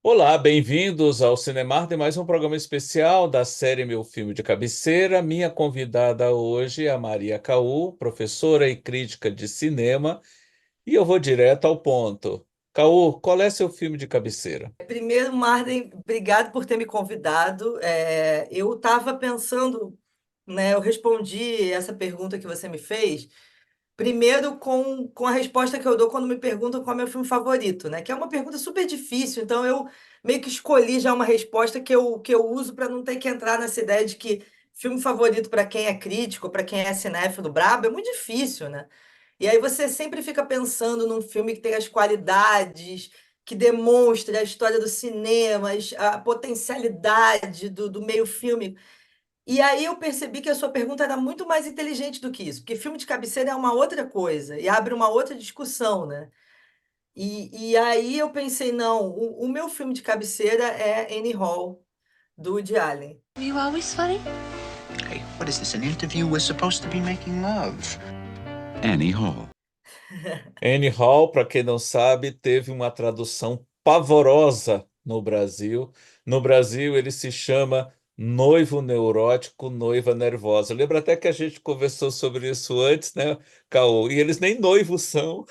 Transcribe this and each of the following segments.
Olá, bem-vindos ao Cinemar de mais um programa especial da série Meu Filme de Cabeceira. Minha convidada hoje é a Maria Caú, professora e crítica de cinema, e eu vou direto ao ponto. Caú, qual é seu filme de cabeceira? Primeiro, Marden, obrigado por ter me convidado. Eu estava pensando, né? Eu respondi essa pergunta que você me fez, primeiro com a resposta que eu dou quando me perguntam qual é o meu filme favorito, né? Que é uma pergunta super difícil, então eu meio que escolhi já uma resposta que eu uso para não ter que entrar nessa ideia de que filme favorito para quem é crítico, para quem é cinéfilo brabo, é muito difícil, né? E aí você sempre fica pensando num filme que tem as qualidades, que demonstre a história do cinema, a potencialidade do meio filme. E aí eu percebi que a sua pergunta era muito mais inteligente do que isso, porque filme de cabeceira é uma outra coisa e abre uma outra discussão, né? E aí eu pensei, não, o meu filme de cabeceira é Annie Hall, do Woody Allen. You always funny? Hey, what is this, an interview? We're supposed to be making love. Annie Hall. Annie Hall, para quem não sabe, teve uma tradução pavorosa no Brasil. No Brasil, ele se chama Noivo Neurótico, Noiva Nervosa. Lembra até que a gente conversou sobre isso antes, né, Caô? E eles nem noivos são.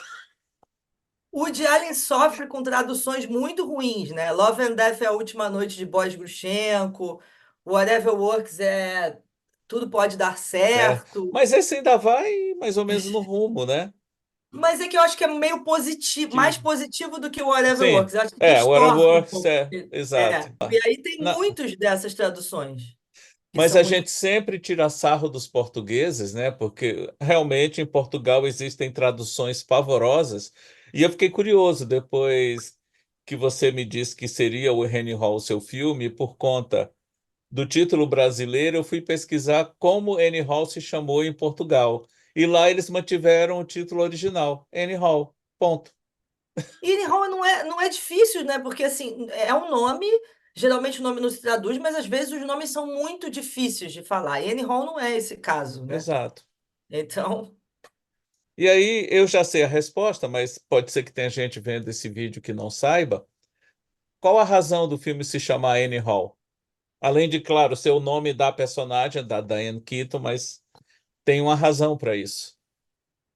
O Woody Allen sofre com traduções muito ruins, né? Love and Death é a última noite de Boris Grushenko, Whatever Works é tudo pode dar É, certo. mas esse ainda vai mais ou menos no rumo, né? Mas é que eu acho que é meio positivo, mais Que, positivo do que o Whatever sim, Works. Eu acho que é, distorce um Waterworks, pouco. exato. E aí tem Na- muitos dessas traduções que mas são a muito. gente sempre tira sarro dos portugueses, né? Porque realmente em Portugal existem traduções pavorosas. E eu fiquei curioso depois que você me disse que seria o Henry Hall seu filme, por conta do título brasileiro, eu fui pesquisar como Annie Hall se chamou em Portugal. E lá eles mantiveram o título original, Annie Hall. Ponto. E Annie Hall não é difícil, né? Porque assim, é um nome, geralmente o nome não se traduz, mas às vezes os nomes são muito difíceis de falar. E Annie Hall não é esse caso, né? Exato. Então, E aí eu já sei a resposta, mas pode ser que tenha gente vendo esse vídeo que não saiba. Qual a razão do filme se chamar Annie Hall? Além de, claro, ser o nome da personagem, da Diane Keaton, mas tem uma razão para isso.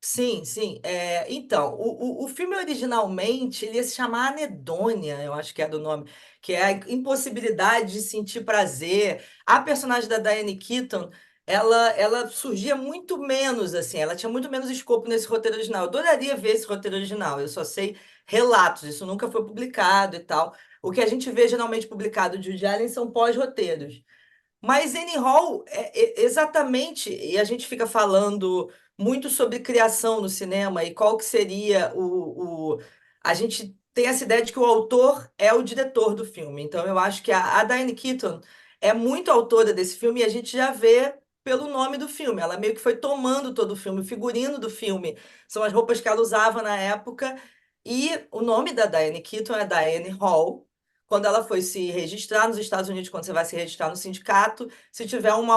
sim, sim. Então, o filme originalmente ele ia se chamar Anedônia, eu acho que é do nome, que é a impossibilidade de sentir prazer. A personagem da Diane Keaton, ela surgia muito menos, assim, ela tinha muito menos escopo nesse roteiro original. Eu adoraria ver esse roteiro original, eu só sei relatos, isso nunca foi publicado e tal. O que a gente vê geralmente publicado de Woody Allen são pós-roteiros. Mas Annie Hall é exatamente, e a gente fica falando muito sobre criação no cinema e qual que seria A gente tem essa ideia de que o autor é o diretor do filme. Então eu acho que a Diane Keaton é muito autora desse filme e a gente já vê pelo nome do filme. Ela meio que foi tomando todo o filme, o figurino do filme são as roupas que ela usava na época. E o nome da Diane Keaton é Diane Hall. Quando ela foi se registrar nos Estados Unidos, quando você vai se registrar no sindicato, se tiver um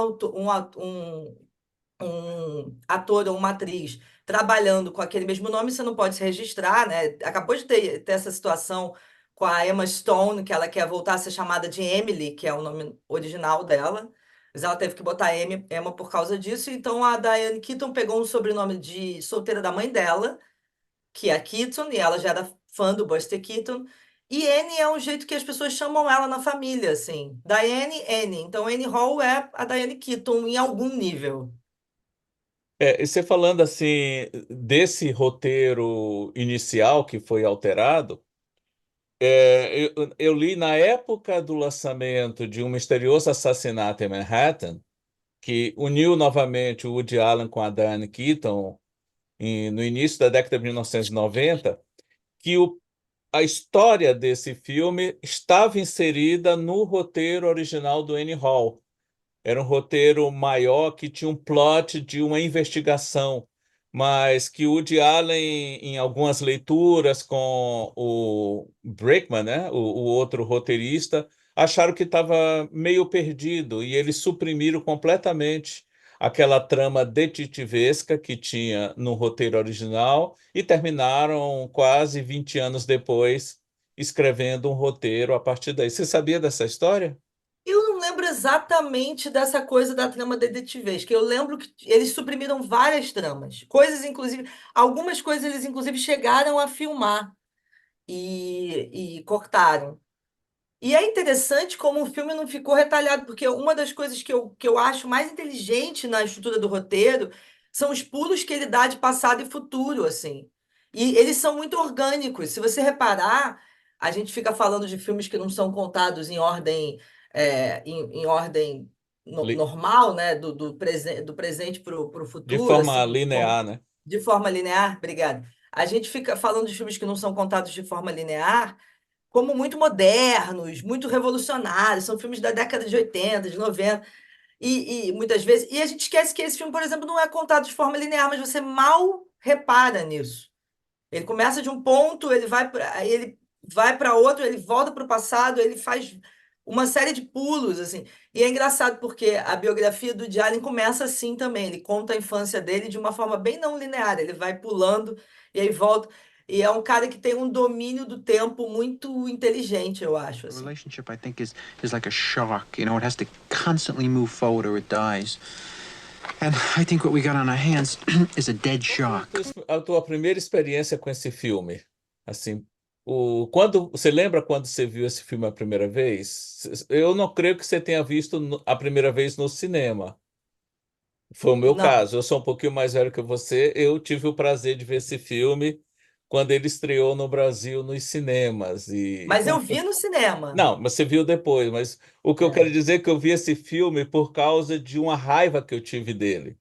ator ou uma atriz trabalhando com aquele mesmo nome, você não pode se registrar, né? Acabou de ter essa situação com a Emma Stone, que ela quer voltar a ser chamada de Emily, que é o nome original dela. Mas ela teve que botar Emma por causa disso. Então a Diane Keaton pegou um sobrenome de solteira da mãe dela, que é a Keaton, e ela já era fã do Buster Keaton. E Anne é um jeito que as pessoas chamam ela na família, assim. Diane, Anne. Então, Annie Hall é a Diane Keaton em algum nível. É, e você falando assim desse roteiro inicial que foi alterado, eu li na época do lançamento de Um Misterioso Assassinato em Manhattan, que uniu novamente o Woody Allen com a Diane Keaton no início da década de 1990, que a história desse filme estava inserida no roteiro original do Annie Hall. Era um roteiro maior que tinha um plot de uma investigação, mas que o Woody Allen, em algumas leituras com o Brickman, né, o outro roteirista, acharam que estava meio perdido e eles suprimiram completamente aquela trama detetivesca que tinha no roteiro original e terminaram quase 20 anos depois escrevendo um roteiro a partir daí. Você sabia dessa história? Eu não lembro exatamente dessa coisa da trama detetivesca. Eu lembro que eles suprimiram várias tramas. Coisas, inclusive, algumas coisas eles, inclusive, chegaram a filmar e cortaram. E é interessante como o filme não ficou retalhado, porque uma das coisas que eu acho mais inteligente na estrutura do roteiro são os pulos que ele dá de passado e futuro, assim. E eles são muito orgânicos. Se você reparar, a gente fica falando de filmes que não são contados em ordem, em ordem Li- normal, né? Do presente para o De futuro, forma assim, linear, né? de forma linear. Obrigada. A gente fica falando de filmes que não são contados de forma linear como muito modernos, muito revolucionários, são filmes da década de 80, de 90, e muitas vezes. E a gente esquece que esse filme, por exemplo, não é contado de forma linear, mas você mal repara nisso. Ele começa de um ponto, ele vai para outro, ele volta para o passado, ele faz uma série de pulos, assim. E é engraçado porque a biografia do Woody Allen começa assim também. Ele conta a infância dele de uma forma bem não linear. Ele vai pulando e aí volta. E é um cara que tem um domínio do tempo muito inteligente, eu acho, A assim. relationship, I think, is like a shark. You know, it has to constantly move forward or it dies. And I think what we got on our hands is a dead shark. A tua primeira experiência com esse filme? Assim, você lembra quando você viu esse filme a primeira vez? Eu não creio que você tenha visto a primeira vez no cinema. Foi o meu Não, caso. Eu sou um pouquinho mais velho que você. Eu tive o prazer de ver esse filme quando ele estreou no Brasil nos cinemas. mas eu vi no cinema. Não, mas você viu depois. Mas o que eu É. quero dizer é que eu vi esse filme por causa de uma raiva que eu tive dele.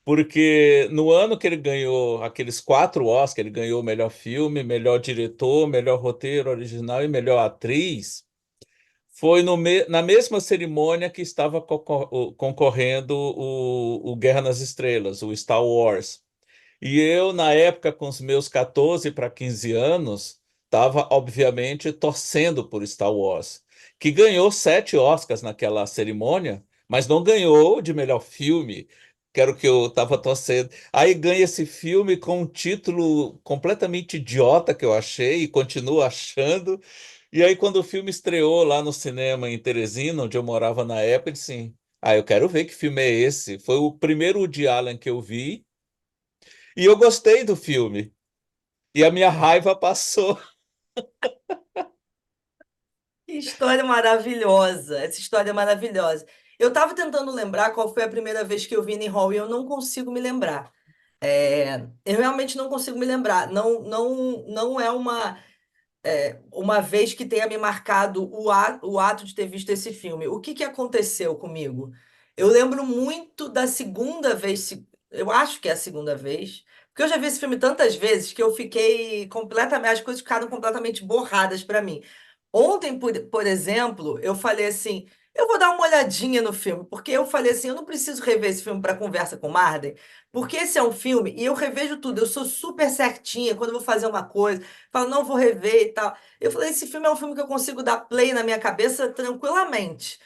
Porque no ano que ele ganhou aqueles 4 Oscars, ele ganhou melhor filme, melhor diretor, melhor roteiro original e melhor atriz, foi na mesma cerimônia que estava concorrendo o Guerra nas Estrelas, o Star Wars. E eu, na época, com os meus 14 para 15 anos, estava, obviamente, torcendo por Star Wars, que ganhou 7 Oscars naquela cerimônia, mas não ganhou de melhor filme, que era o que eu estava torcendo. Aí ganha esse filme com um título completamente idiota que eu achei e continuo achando. E aí, quando o filme estreou lá no cinema em Teresina, onde eu morava na época, eu disse assim, eu quero ver que filme é esse. Foi o primeiro Woody Allen que eu vi e eu gostei do filme. E a minha raiva passou. Que história maravilhosa! Essa história é maravilhosa. Eu estava tentando lembrar qual foi a primeira vez que eu vi Annie Hall e eu não consigo me lembrar. Eu realmente não consigo me lembrar. Não, não, não é uma vez que tenha me marcado o ato de ter visto esse filme. O que que aconteceu comigo? Eu lembro muito da segunda vez, eu acho que é a segunda vez, porque eu já vi esse filme tantas vezes que eu fiquei completamente, as coisas ficaram completamente borradas para mim. Ontem, por exemplo, eu falei assim, eu vou dar uma olhadinha no filme, porque eu falei assim, eu não preciso rever esse filme para conversa com Marden, porque esse é um filme e eu revejo tudo, eu sou super certinha quando eu vou fazer uma coisa, falo, não vou rever e tal. Eu falei, esse filme é um filme que eu consigo dar play na minha cabeça tranquilamente.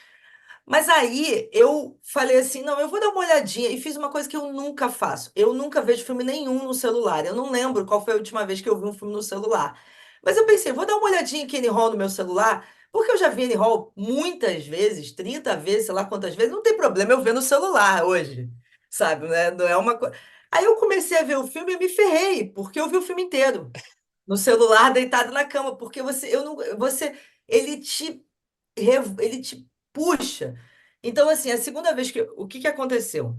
Mas aí eu falei assim, não, eu vou dar uma olhadinha e fiz uma coisa que eu nunca faço. Eu nunca vejo filme nenhum no celular. Eu não lembro qual foi a última vez que eu vi um filme no celular. Mas eu pensei, vou dar uma olhadinha aqui em Annie Hall no meu celular, porque eu já vi Annie Hall muitas vezes, 30 vezes, sei lá quantas vezes, não tem problema eu ver no celular hoje, sabe, né? Não é uma coisa. Aí eu comecei a ver o filme e me ferrei, porque eu vi o filme inteiro no celular, deitado na cama, porque eu não, ele te puxa. Então, assim, a segunda vez o que que aconteceu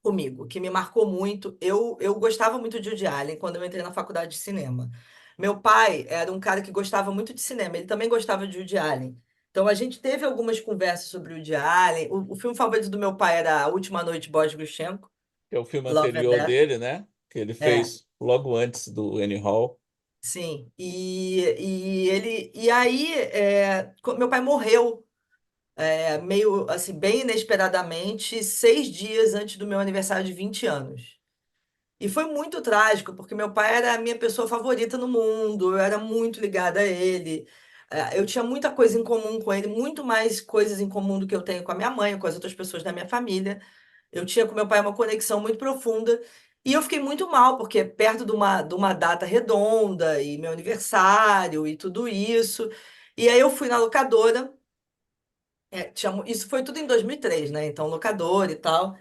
comigo, que me marcou muito, eu gostava muito de Woody Allen quando eu entrei na faculdade de cinema. Meu pai era um cara que gostava muito de cinema, ele também gostava de Woody Allen. Então, a gente teve algumas conversas sobre o Woody Allen. O filme favorito do meu pai era A Última Noite, Boris Grushenko, Que é o filme Love and anterior Death. dele, né? Que ele É. fez logo antes do Annie Hall. Sim, e aí meu pai morreu meio assim bem inesperadamente 6 dias antes do meu aniversário de 20 anos. E foi muito trágico, porque meu pai era a minha pessoa favorita no mundo, eu era muito ligada a ele. Eu tinha muita coisa em comum com ele, muito mais coisas em comum do que eu tenho com a minha mãe, com as outras pessoas da minha família. Eu tinha com meu pai uma conexão muito profunda. E eu fiquei muito mal, porque é perto de uma data redonda, e meu aniversário, e tudo isso. E aí eu fui na locadora, isso foi tudo em 2003, né? Então, locadora e tal.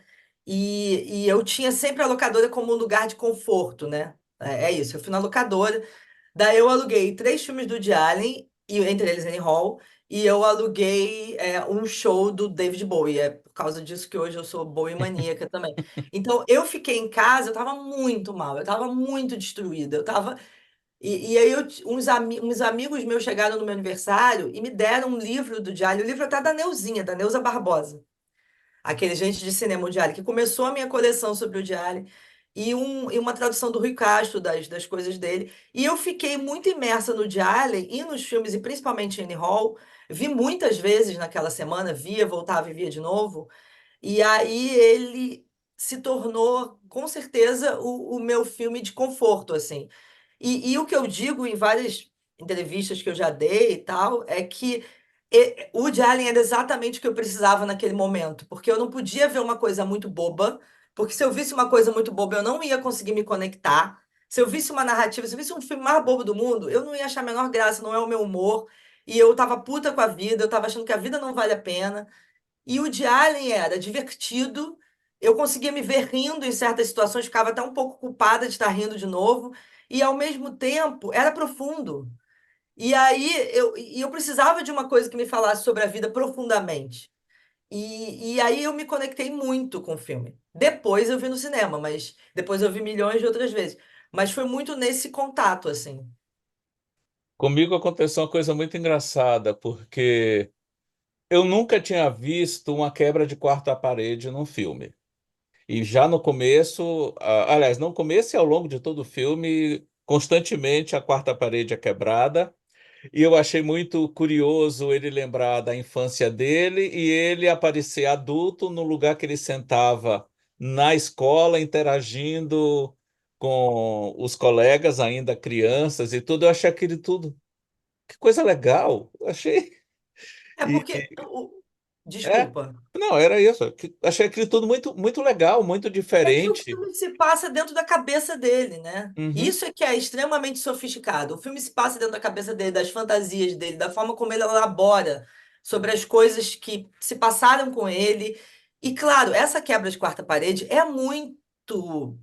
E eu tinha sempre a locadora como um lugar de conforto, né? É isso, eu fui na locadora, daí eu aluguei 3 filmes do Woody Allen, e, entre eles Annie Hall, e eu aluguei um show do David Bowie. É por causa disso que hoje eu sou Bowie maníaca também. Então, eu fiquei em casa, eu tava muito mal, eu tava muito destruída, eu tava... E aí uns amigos meus chegaram no meu aniversário e me deram um livro do Woody Allen, o livro até da Neuzinha, da Neuza Barbosa, aquele Gente de Cinema Woody Allen, que começou a minha coleção sobre o Woody Allen, e uma tradução do Rui Castro das coisas dele. E eu fiquei muito imersa no Woody Allen e nos filmes, e principalmente em Annie Hall. Vi muitas vezes naquela semana, via, voltava e via de novo. E aí ele se tornou, com certeza, o meu filme de conforto, assim. E o que eu digo em várias entrevistas que eu já dei e tal, é que o Woody Allen era exatamente o que eu precisava naquele momento, porque eu não podia ver uma coisa muito boba, porque se eu visse uma coisa muito boba, eu não ia conseguir me conectar. Se eu visse uma narrativa, se eu visse um filme mais bobo do mundo, eu não ia achar a menor graça, não é o meu humor. E eu tava puta com a vida, eu tava achando que a vida não vale a pena. E o de Allen era divertido, eu conseguia me ver rindo em certas situações, ficava até um pouco culpada de estar rindo de novo, e ao mesmo tempo era profundo. E aí eu precisava de uma coisa que me falasse sobre a vida profundamente. E aí eu me conectei muito com o filme. Depois eu vi no cinema, mas depois eu vi milhões de outras vezes. Mas foi muito nesse contato, assim. Comigo aconteceu uma coisa muito engraçada, porque eu nunca tinha visto uma quebra de quarta parede num filme. E já no começo, aliás, no começo e ao longo de todo o filme, constantemente a quarta parede é quebrada. E eu achei muito curioso ele lembrar da infância dele e ele aparecer adulto no lugar que ele sentava na escola, interagindo com os colegas, ainda crianças e tudo. Eu achei aquele tudo. Que coisa legal. Eu achei. É E, porque. é, Desculpa. não, era isso. Achei aquilo tudo muito, muito legal, muito É que o diferente. filme se passa dentro da cabeça dele, né? Uhum. Isso é que é extremamente sofisticado. O filme se passa dentro da cabeça dele, das fantasias dele, da forma como ele elabora sobre as coisas que se passaram com ele. E, claro, essa quebra de quarta parede é muito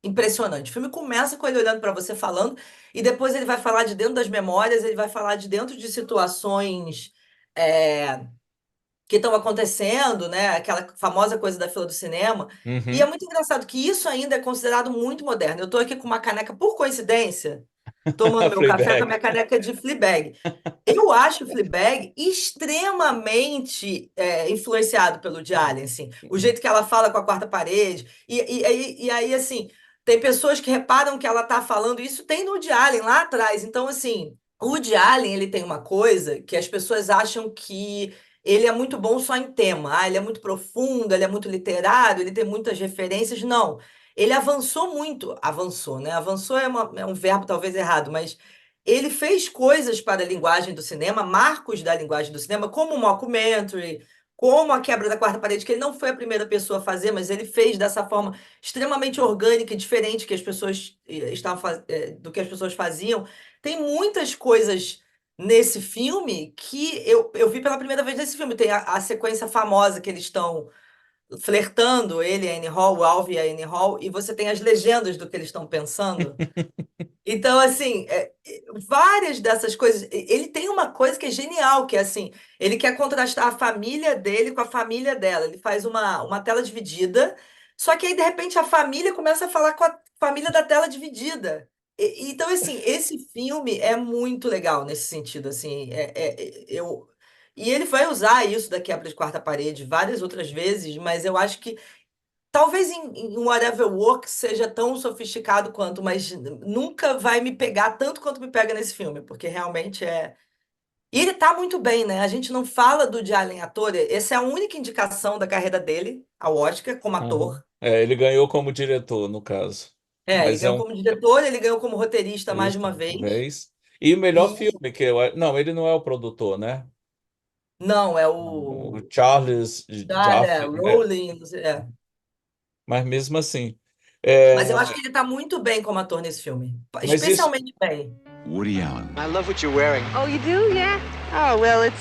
impressionante. O filme começa com ele olhando para você falando, e depois ele vai falar de dentro das memórias, ele vai falar de dentro de situações. é, que estão acontecendo, né? Aquela famosa coisa da fila do cinema. E é Uhum. muito engraçado que isso ainda é considerado muito moderno. Eu estou aqui com uma caneca, por coincidência, tomando meu café com a Fleabag. minha caneca de Fleabag. Eu acho o Fleabag extremamente influenciado pelo Woody Allen, assim. O jeito que ela fala com a quarta parede. E aí, assim, tem pessoas que reparam que ela está falando, isso tem no Woody Allen lá atrás. Então, assim, o Woody Allen, ele tem uma coisa que as pessoas acham que ele é muito bom só em tema. Ah, ele é muito profundo, ele é muito literário, ele tem muitas referências. Não. Ele avançou muito. Avançou, né? Avançou é um verbo talvez errado, mas ele fez coisas para a linguagem do cinema, marcos da linguagem do cinema, como o mockumentary, como a quebra da quarta parede, que ele não foi a primeira pessoa a fazer, mas ele fez dessa forma extremamente orgânica e diferente que as pessoas do que as pessoas faziam. Tem muitas coisas nesse filme que eu vi pela primeira vez nesse filme. Tem a sequência famosa que eles estão flertando, ele, a Annie Hall, o Alvin e a Annie Hall, e você tem as legendas do que eles estão pensando. Então, assim, várias dessas coisas. Ele tem uma coisa que é genial, que é assim: ele quer contrastar a família dele com a família dela. Ele faz uma tela dividida, só que aí, de repente, a família começa a falar com a família da tela dividida. Então, assim, esse filme é muito legal nesse sentido, assim, e ele vai usar isso da quebra de quarta parede várias outras vezes, mas eu acho que talvez em Whatever Works seja tão sofisticado quanto, mas nunca vai me pegar tanto quanto me pega nesse filme, porque realmente é. E ele tá muito bem, né? A gente não fala do Woody Allen ator, essa é a única indicação da carreira dele ao Oscar como Uhum. ator. É, ele ganhou como diretor, no caso. Ele Mas é ganhou um como diretor, ele ganhou como roteirista mais de turista uma vez. vez. E o melhor E filme que eu. Não, ele não é o produtor, né? não, é O o Charles Charlie Jaffe, Rowling, não sei, mas mesmo assim. Mas eu acho que ele tá muito bem como ator nesse filme. Mas isso, Especialmente bem. Woody Allen. I love what you're wearing. Oh, you do? Yeah. Oh, well, this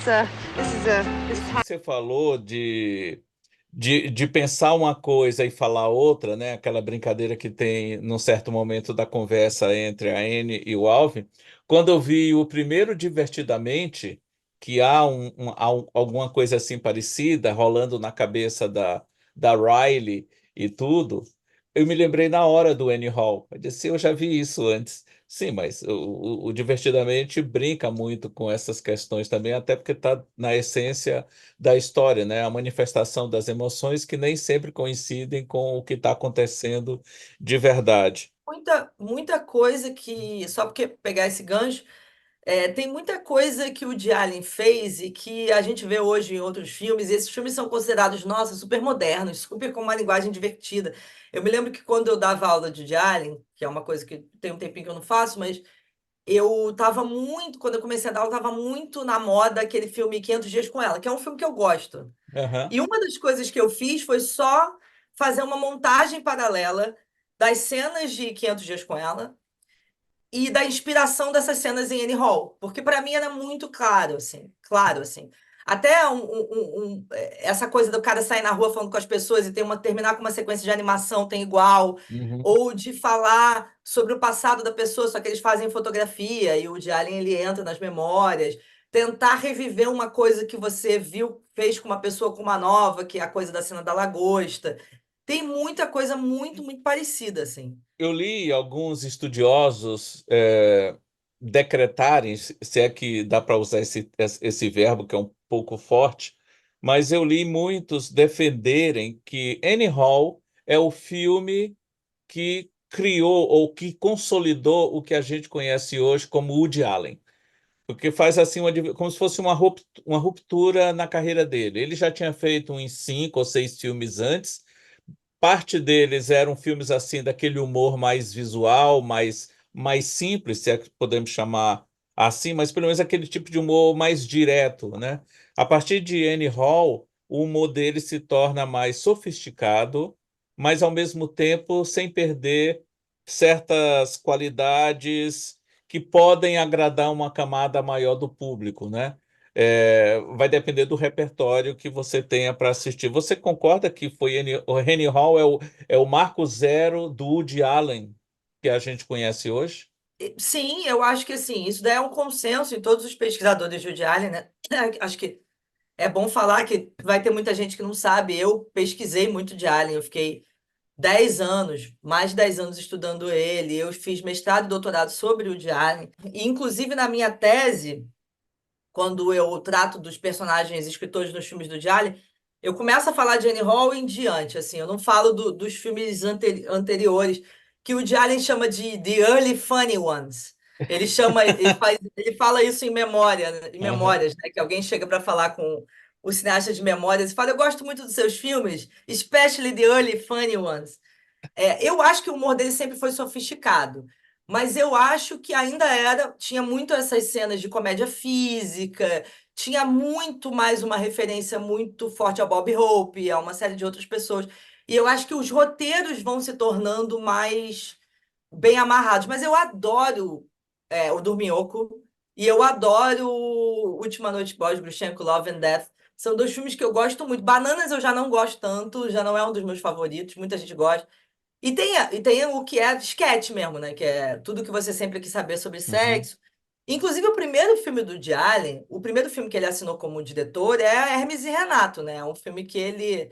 isso que você falou de pensar uma coisa e falar outra, né? Aquela brincadeira que tem num certo momento da conversa entre a Anne e o Alvin. Quando eu vi o primeiro Divertidamente, que alguma coisa assim parecida rolando na cabeça da Riley e tudo, eu me lembrei na hora do Annie Hall. Eu disse, eu já vi isso antes. Sim, mas o Divertidamente brinca muito com essas questões também, até porque está na essência da história, né? A manifestação das emoções que nem sempre coincidem com o que está acontecendo de verdade. Muita coisa que, só porque pegar esse gancho, tem muita coisa que o Woody Allen fez e que a gente vê hoje em outros filmes, e esses filmes são considerados, nossa, super modernos, super com uma linguagem divertida. Eu me lembro que quando eu dava aula de Woody Allen, que é uma coisa que tem um tempinho que eu não faço, mas eu estava muito, quando eu comecei a dar aula, estava muito na moda aquele filme 500 Dias com Ela, que é um filme que eu gosto. Aham. E uma das coisas que eu fiz foi só fazer uma montagem paralela das cenas de 500 Dias com Ela e da inspiração dessas cenas em Annie Hall, porque para mim era muito claro, assim. Até essa coisa do cara sair na rua falando com as pessoas e terminar com uma sequência de animação tem igual, Uhum. ou de falar sobre o passado da pessoa, só que eles fazem fotografia e o Woody Allen ele entra nas memórias, tentar reviver uma coisa que você viu, fez com uma pessoa com uma nova, que é a coisa da cena da lagosta. Tem muita coisa muito parecida, assim. Eu li alguns estudiosos decretarem, se é que dá para usar esse verbo que é um pouco forte, mas eu li muitos defenderem que Annie Hall é o filme que criou ou que consolidou o que a gente conhece hoje como Woody Allen. Porque faz assim como se fosse uma ruptura na carreira dele. Ele já tinha feito uns 5 ou 6 filmes antes. Parte deles eram filmes assim daquele humor mais visual, mais simples, se é que podemos chamar assim, mas pelo menos aquele tipo de humor mais direto, né? A partir de Annie Hall, o humor dele se torna mais sofisticado, mas ao mesmo tempo sem perder certas qualidades que podem agradar uma camada maior do público, né? Vai depender do repertório que você tenha para assistir. Você concorda que o Annie Hall é o marco zero do Woody Allen que a gente conhece hoje? Sim, eu acho que assim, isso daí é um consenso em todos os pesquisadores de Woody Allen, né? Acho que é bom falar que vai ter muita gente que não sabe. Eu pesquisei muito de Allen, eu fiquei 10 anos, mais de 10 anos estudando ele. Eu fiz mestrado e doutorado sobre o Woody Allen. E, inclusive, na minha tese, quando eu trato dos personagens escritores nos filmes do Woody Allen, eu começo a falar de Annie Hall em diante, assim, eu não falo dos filmes anteriores, que o Woody Allen chama de The Early Funny Ones. Ele fala isso em Aham. memórias, né? Que alguém chega para falar com o cineasta de memórias e fala: Eu gosto muito dos seus filmes, especially the early funny ones. Eu acho que o humor dele sempre foi sofisticado, mas eu acho que ainda tinha muito essas cenas de comédia física, tinha muito mais uma referência muito forte ao Bob Hope, a uma série de outras pessoas. E eu acho que os roteiros vão se tornando mais bem amarrados. Mas eu adoro o Dorminhoco e eu adoro Última Noite Pós, Grushenko, Love and Death. São dois filmes que eu gosto muito. Bananas eu já não gosto tanto, já não é um dos meus favoritos, muita gente gosta. E tem o que é sketch mesmo, né? Que é tudo que você sempre quis saber sobre Uhum. sexo. Inclusive, o primeiro filme do Woody Allen, o primeiro filme que ele assinou como diretor é Hermes e Renato, né? É um filme que ele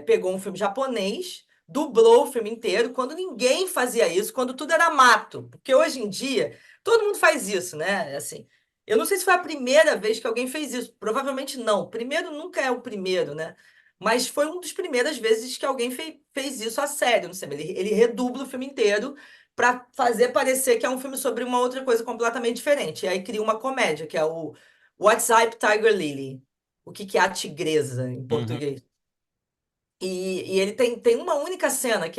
pegou um filme japonês, dublou o filme inteiro, quando ninguém fazia isso, quando tudo era mato. Porque hoje em dia, todo mundo faz isso, né? Assim, eu não sei se foi a primeira vez que alguém fez isso. Provavelmente não. Primeiro nunca é o primeiro, né? Mas foi uma das primeiras vezes que alguém fez isso a sério no cinema. Ele redubla o filme inteiro para fazer parecer que é um filme sobre uma outra coisa completamente diferente. E aí cria uma comédia, que é o What's Up, Tiger Lily? O que que é a tigresa em Uhum. português? E ele tem uma única cena,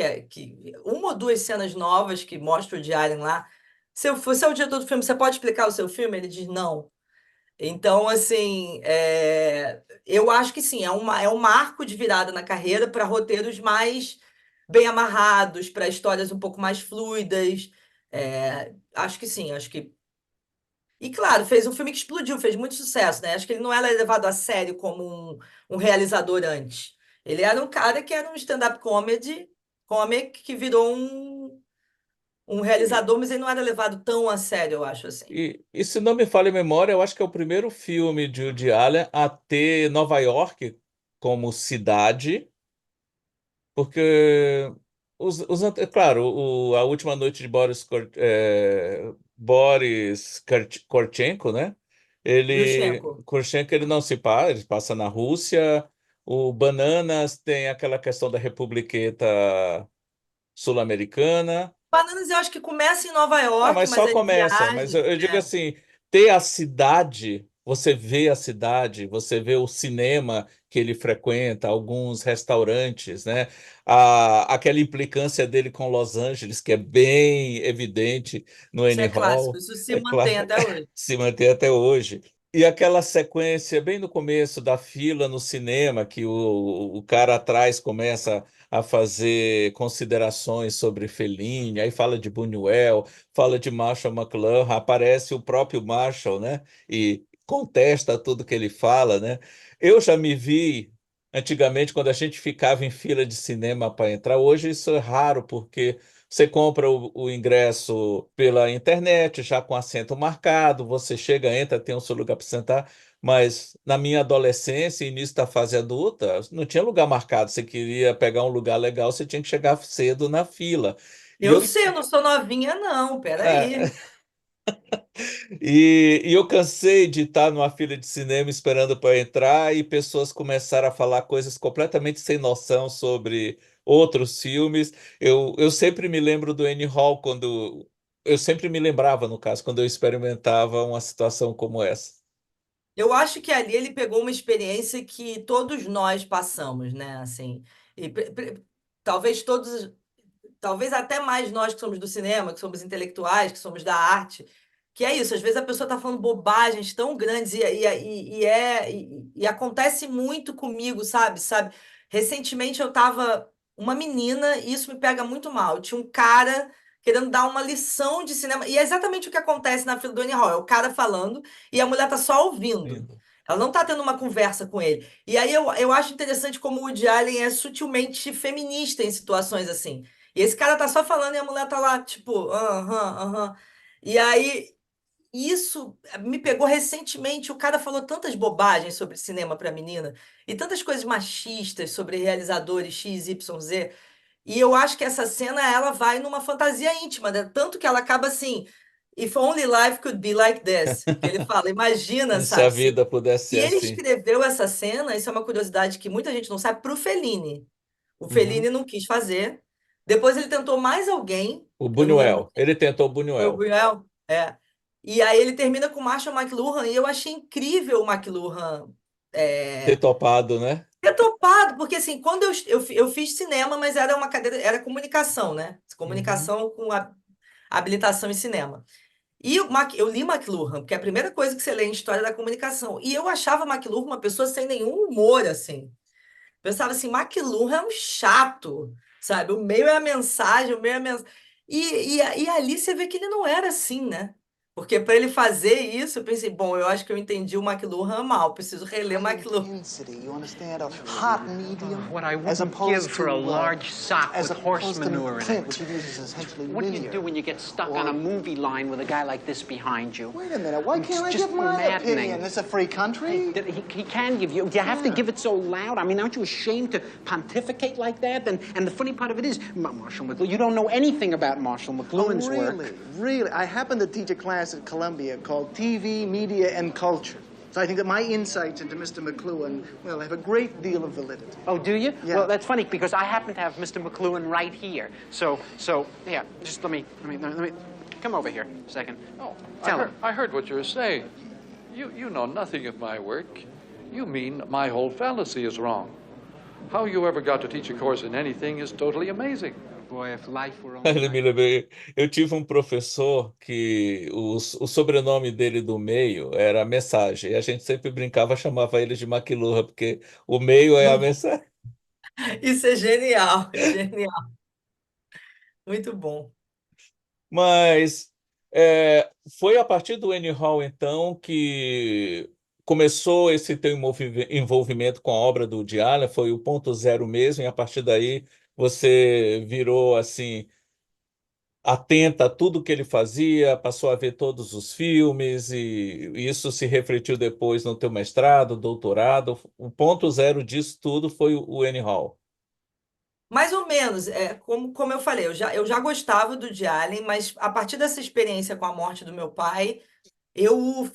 uma ou duas cenas novas que mostram o Allen lá. Se eu fosse o diretor do filme, você pode explicar o seu filme? Ele diz não. Então, assim, eu acho que sim, é um marco de virada na carreira para roteiros mais bem amarrados para histórias um pouco mais fluidas. Acho que sim, acho que. E claro, fez um filme que explodiu, fez muito sucesso, né? Acho que ele não era levado a sério como um realizador antes. Ele era um cara que era um stand-up comic que virou um realizador, mas ele não era levado tão a sério, eu acho assim. E se não me falha a memória, eu acho que é o primeiro filme de Woody Allen a ter Nova York como cidade, porque claro, A Última Noite de Boris Korchenko, né? Yushchenko. Korchenko, ele não se passa, ele passa na Rússia. O Bananas tem aquela questão da Republiqueta Sul-Americana. Bananas eu acho que começa em Nova Ah, York, mas mas só aí começa. Mas viaja. eu digo assim, ter a cidade, você vê a cidade, você vê o cinema que ele frequenta, alguns restaurantes, né? Aquela implicância dele com Los Angeles, que é bem evidente no Isso Annie é clássico, Hall, isso se é claro, mantém até hoje. se mantém até hoje. E aquela sequência bem no começo da fila no cinema, que o cara atrás começa a fazer considerações sobre Fellini, aí fala de Buñuel, fala de Marshall McLuhan, aparece o próprio Marshall, né? E contesta tudo que ele fala, né? Eu já me vi antigamente quando a gente ficava em fila de cinema para entrar. Hoje isso é raro porque você compra o ingresso pela internet, já com assento marcado, você chega, entra, tem o seu lugar para sentar. Mas na minha adolescência, início da fase adulta, não tinha lugar marcado. Você queria pegar um lugar legal, você tinha que chegar cedo na fila. E Eu eu, sei, eu não sou novinha, não, é, peraí. e eu cansei de estar numa fila de cinema esperando para entrar e pessoas começaram a falar coisas completamente sem noção sobre outros filmes. Eu sempre me lembro do Annie Hall quando. Eu sempre me lembrava, no caso, quando eu experimentava uma situação como essa. Eu acho que ali ele pegou uma experiência que todos nós passamos, né? Assim, e talvez todos, talvez até mais nós que somos do cinema, que somos intelectuais, que somos da arte, que é isso. Às vezes a pessoa está falando bobagens tão grandes e acontece muito comigo, sabe? Recentemente eu estava uma menina e isso me pega muito mal. Tinha um cara querendo dar uma lição de cinema e é exatamente o que acontece na fila do Annie Hall. É o cara falando e a mulher tá só ouvindo. Lindo. Ela não tá tendo uma conversa com ele. E aí eu acho interessante como o Woody Allen é sutilmente feminista em situações assim. E esse cara tá só falando e a mulher tá lá, tipo, aham, aham. E aí, isso me pegou recentemente. O cara falou tantas bobagens sobre cinema pra menina e tantas coisas machistas sobre realizadores X, Y, Z. E eu acho que essa cena ela vai numa fantasia íntima, né? Tanto que ela acaba assim, If only life could be like this. Que ele fala, imagina, Se a sabe? vida pudesse E ser ele assim. escreveu essa cena, isso é uma curiosidade que muita gente não sabe, para o Fellini. O Uhum. Fellini não quis fazer. Depois ele tentou mais alguém, O eu não lembro, Buñuel. Ele tentou o foi o Buñuel Buñuel? É. E aí ele termina com Marshall McLuhan, e eu achei incrível o McLuhan ter é, topado, né? ter topado, porque assim, quando eu fiz cinema, mas era uma cadeira, era comunicação, né? Uhum. Comunicação com habilitação em cinema. E eu li McLuhan, porque é a primeira coisa que você lê em história da comunicação. E eu achava McLuhan uma pessoa sem nenhum humor, assim. Pensava assim, McLuhan é um chato, sabe? O meio é a mensagem, o meio é a mensagem. E ali você vê que ele não era assim, né? Porque para ele fazer isso, eu pensei, bom, eu acho que eu entendi o McLuhan mal, preciso reler High McLuhan. intensity, you understand? A hot medium. What I as wouldn't opposed give for to, a large sock as with horse opposed to manure in print, it. which uses essentially What do you linear. do when you get stuck Or- on a movie line with a guy like this behind you? Wait a minute, why It's can't I just give my maddening. opinion? It's a free country. He can give you. Do you have to Yeah. give it so loud? I mean, aren't you ashamed to pontificate like that? And the funny part of it is, Marshall McLuhan, you don't know anything about Marshall McLuhan's really? work. Really? I happen to teach a class at Columbia called TV, Media, and Culture. So I think that my insights into Mr. McLuhan, well, have a great deal of validity. Oh, do you? Yeah. Well, that's funny because I happen to have Mr. McLuhan right here. So, yeah, just let me come over here a second. Oh, Tell him. I heard what you were saying. You know nothing of my work. You mean my whole fallacy is wrong. How you ever got to teach a course in anything is totally amazing. Boy, if life were only Ele me like... lembrei. Eu tive um professor que o sobrenome dele do meio era Mensagem. E a gente sempre brincava, chamava ele de Maquilurra, porque o meio é a mensagem. Isso é genial, é genial. Muito bom. Mas foi a partir do Annie Hall, então, que começou esse teu envolvimento com a obra do Woody Allen, foi o ponto zero mesmo, e a partir daí você virou assim atenta a tudo que ele fazia, passou a ver todos os filmes, e isso se refletiu depois no teu mestrado, doutorado. O ponto zero disso tudo foi o Annie Hall. Mais ou menos, como eu falei, eu já gostava do Woody Allen, mas a partir dessa experiência com a morte do meu pai, eu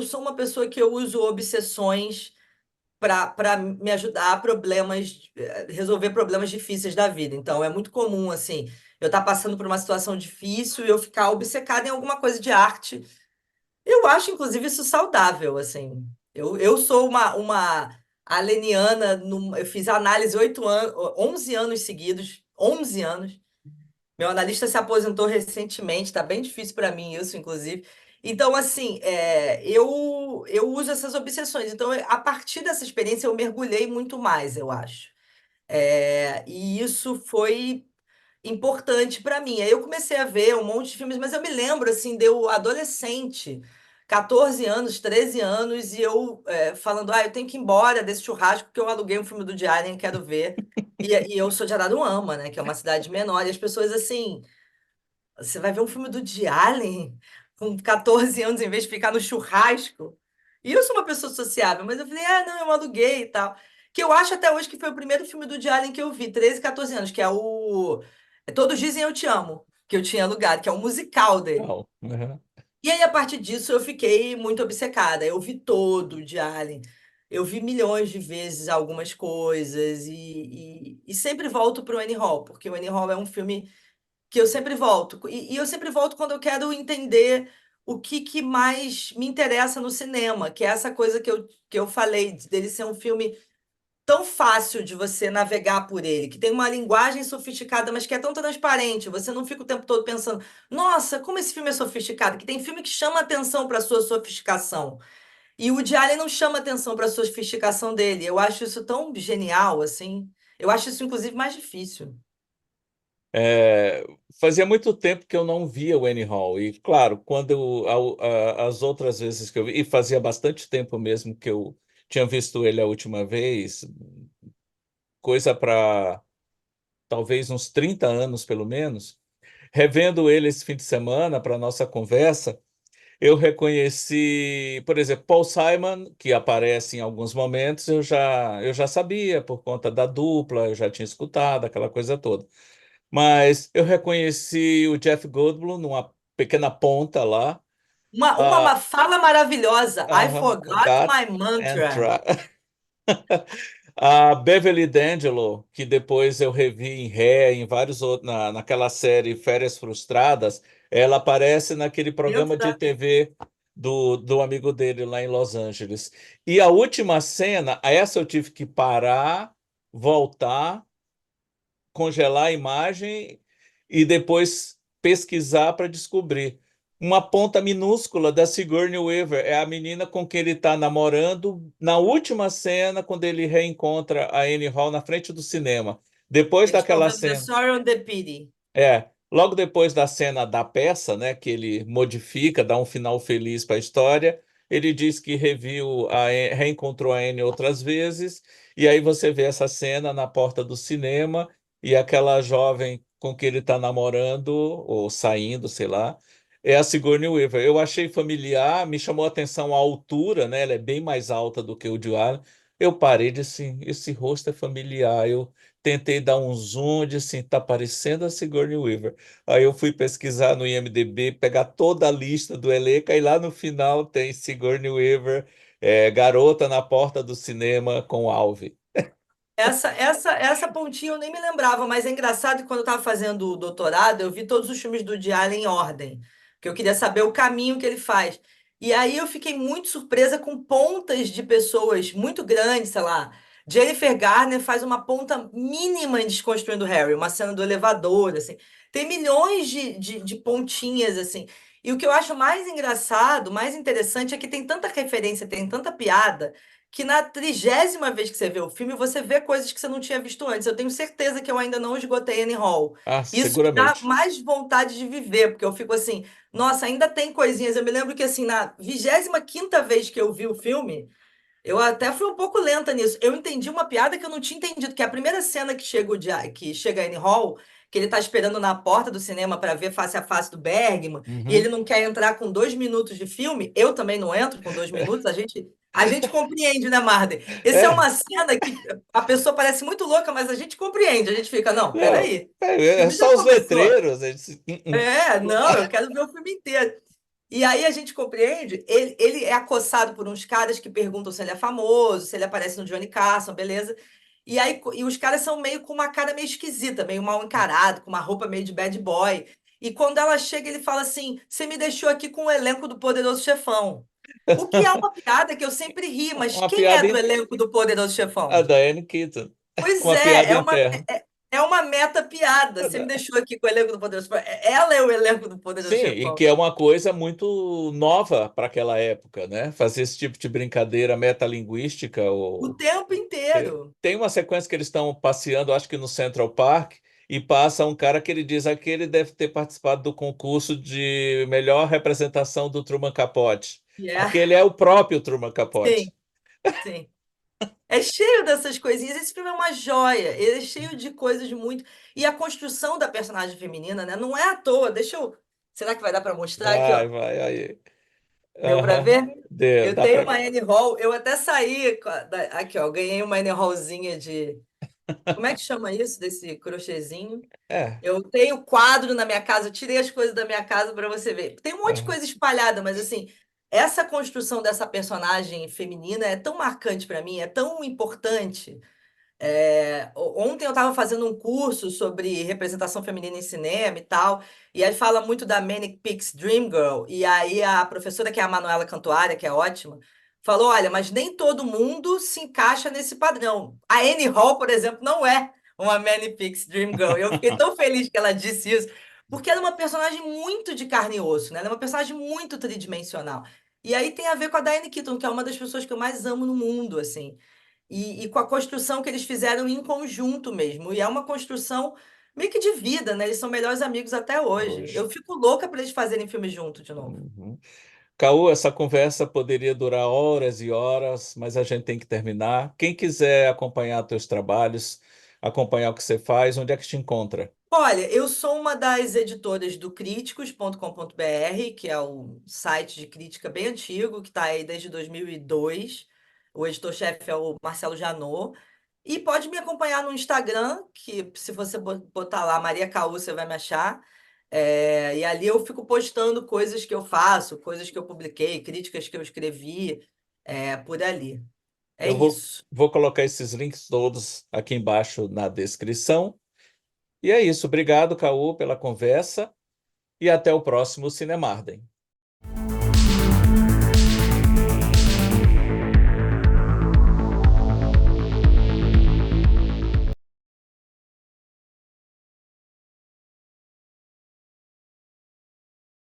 sou uma pessoa que eu uso obsessões para me ajudar a resolver problemas difíceis da vida. Então, é muito comum, assim, eu estar passando por uma situação difícil e eu ficar obcecada em alguma coisa de arte. Eu acho, inclusive, isso saudável, assim. Eu sou uma aleniana, eu fiz análise 8 anos, 11 anos seguidos, 11 anos. Meu analista se aposentou recentemente, está bem difícil para mim isso, inclusive. Então, assim, eu uso essas obsessões. Então, a partir dessa experiência, eu mergulhei muito mais, eu acho. E isso foi importante para mim. Aí eu comecei a ver um monte de filmes, mas eu me lembro, assim, de eu adolescente, 14 anos, 13 anos, e eu falando, eu tenho que ir embora desse churrasco, porque eu aluguei um filme do Woody Allen, quero ver. E eu sou de Araruama, né, que é uma cidade menor, e as pessoas, assim, você vai ver um filme do Woody Allen com 14 anos, em vez de ficar no churrasco. E eu sou uma pessoa sociável, mas eu falei, não, eu aluguei e tal. Que eu acho até hoje que foi o primeiro filme do Woody Allen que eu vi, 13, 14 anos, que é o Todos Dizem Eu Te Amo, que eu tinha alugado, que é um musical dele. Não. Uhum. E aí, a partir disso, eu fiquei muito obcecada. Eu vi todo o Woody Allen. Eu vi milhões de vezes algumas coisas e sempre volto para o Annie Hall, porque o Annie Hall é um filme que eu sempre volto. E eu sempre volto quando eu quero entender o que mais me interessa no cinema, que é essa coisa que eu falei, dele ser um filme tão fácil de você navegar por ele, que tem uma linguagem sofisticada, mas que é tão transparente. Você não fica o tempo todo pensando, nossa, como esse filme é sofisticado, que tem filme que chama atenção para a sua sofisticação. E o Woody Allen não chama atenção para a sofisticação dele. Eu acho isso tão genial, assim. Eu acho isso, inclusive, mais difícil. É, fazia muito tempo que eu não via o Annie Hall, e claro, quando as outras vezes que eu vi, e fazia bastante tempo mesmo que eu tinha visto ele a última vez, coisa para talvez uns 30 anos pelo menos, revendo ele esse fim de semana para nossa conversa, eu reconheci, por exemplo, Paul Simon, que aparece em alguns momentos, eu já sabia por conta da dupla, eu já tinha escutado aquela coisa toda. Mas eu reconheci o Jeff Goldblum numa pequena ponta lá. Uma Ah, fala maravilhosa. I forgot Got my and mantra. Try. A Beverly D'Angelo, que depois eu revi em Ré, em vários outros, naquela série Férias Frustradas, ela aparece naquele programa Dentro de da. TV do amigo dele lá em Los Angeles. E a última cena, essa eu tive que parar, voltar, congelar a imagem e depois pesquisar para descobrir. Uma ponta minúscula da Sigourney Weaver é a menina com quem ele está namorando na última cena, quando ele reencontra a Annie Hall na frente do cinema. Depois Eles estão daquela vendo The cena. Sorry and the Pity. Logo depois da cena da peça, né, que ele modifica, dá um final feliz para a história, ele diz que reencontrou a Anne outras vezes, e aí você vê essa cena na porta do cinema e aquela jovem com que ele está namorando ou saindo, sei lá, é a Sigourney Weaver. Eu achei familiar, me chamou a atenção a altura, né? Ela é bem mais alta do que o de Allen. Eu parei de assim, esse rosto é familiar. Eu tentei dar um zoom, disse assim, tá parecendo a Sigourney Weaver. Aí eu fui pesquisar no IMDb, pegar toda a lista do elenco, e lá no final tem Sigourney Weaver, garota na porta do cinema com Alve. Essa pontinha eu nem me lembrava, mas é engraçado que quando eu estava fazendo o doutorado, eu vi todos os filmes do Woody Allen em ordem, porque eu queria saber o caminho que ele faz. E aí eu fiquei muito surpresa com pontas de pessoas muito grandes, sei lá. Jennifer Garner faz uma ponta mínima em Desconstruindo Harry, uma cena do elevador, assim. Tem milhões de pontinhas, assim. E o que eu acho mais engraçado, mais interessante, é que tem tanta referência, tem tanta piada, que na 30ª vez que você vê o filme, você vê coisas que você não tinha visto antes. Eu tenho certeza que eu ainda não esgotei Annie Hall. Ah, Isso me dá seguramente. mais vontade de viver, porque eu fico assim, nossa, ainda tem coisinhas. Eu me lembro que assim, na 25ª vez que eu vi o filme, eu até fui um pouco lenta nisso. Eu entendi uma piada que eu não tinha entendido, que é a primeira cena que chega que chega a Annie Hall, que ele tá esperando na porta do cinema para ver Face a Face do Bergman, e ele Uhum. não quer entrar com 2 minutos de filme. Eu também não entro com 2 minutos. A gente compreende, né, Marden? Essa é É, uma cena que a pessoa parece muito louca, mas a gente compreende. A gente fica, não, não, peraí. O é filme já só os começou. letreiros. É, não, eu quero ver o filme inteiro. E aí a gente compreende, ele é acossado por uns caras que perguntam se ele é famoso, se ele aparece no Johnny Carson, beleza? E os caras são meio com uma cara meio esquisita, meio mal encarado, com uma roupa meio de bad boy. E quando ela chega, ele fala assim: Você me deixou aqui com o elenco do Poderoso Chefão. O que é uma piada que eu sempre ri, mas Uma quem é piada, do elenco do Poderoso a Chefão? Diane Keaton. Pois Uma piada é, interna. é uma meta piada. Você me deixou aqui com o elenco do Poderoso Chefão. Ela é o elenco do Sim, Poderoso e Chefão. que é uma coisa muito nova para aquela época, né? Fazer esse tipo de brincadeira metalinguística. O tempo inteiro. Tem uma sequência que eles estão passeando, acho que no Central Park, e passa um cara que ele diz que ele deve ter participado do concurso de melhor representação do Truman Capote. Yeah. Aquele é o próprio Truman Capote. Sim, sim. É cheio dessas coisinhas. Esse filme é uma joia. Ele é cheio de coisas muito. E a construção da personagem feminina, né? Não é à toa. Deixa eu. Será que vai dar para mostrar aqui, Vai, ó? vai, aí. Deu para Aham. ver? Deu, Eu dá tenho para uma ver. Annie Hall. Eu até saí. Aqui, ó. Ganhei uma Annie Hallzinha de. Como é que chama isso? Desse crochêzinho. É. Eu tenho quadro na minha casa, eu tirei as coisas da minha casa para você ver. Tem um monte de Aham. coisa espalhada, mas assim, essa construção dessa personagem feminina é tão marcante para mim, é tão importante. Ontem eu estava fazendo um curso sobre representação feminina em cinema e tal, e aí fala muito da Manic Pixie Dream Girl, e aí a professora, que é a Manuela Cantuária, que é ótima, falou: olha, mas nem todo mundo se encaixa nesse padrão. A Annie Hall, por exemplo, não é uma Manic Pixie Dream Girl. Eu fiquei tão feliz que ela disse isso, porque ela é uma personagem muito de carne e osso, né? Ela é uma personagem muito tridimensional. E aí tem a ver com a Diane Keaton, que é uma das pessoas que eu mais amo no mundo, assim e com a construção que eles fizeram em conjunto mesmo. E é uma construção meio que de vida, né? Eles são melhores amigos até hoje. Hoje. Eu fico louca para eles fazerem filme junto de novo. Uhum. Caô, essa conversa poderia durar horas e horas, mas a gente tem que terminar. Quem quiser acompanhar teus trabalhos, acompanhar o que você faz, onde é que te encontra? Olha, eu sou uma das editoras do críticos.com.br, que é o site de crítica bem antigo, que está aí desde 2002. O editor-chefe é o Marcelo Janot. E pode me acompanhar no Instagram, que se você botar lá Maria Caú, você vai me achar. E ali eu fico postando coisas que eu faço, coisas que eu publiquei, críticas que eu escrevi, por ali. É Eu isso. vou colocar esses links todos aqui embaixo na descrição. E é isso. Obrigado, Caô, pela conversa e até o próximo Cinemarden.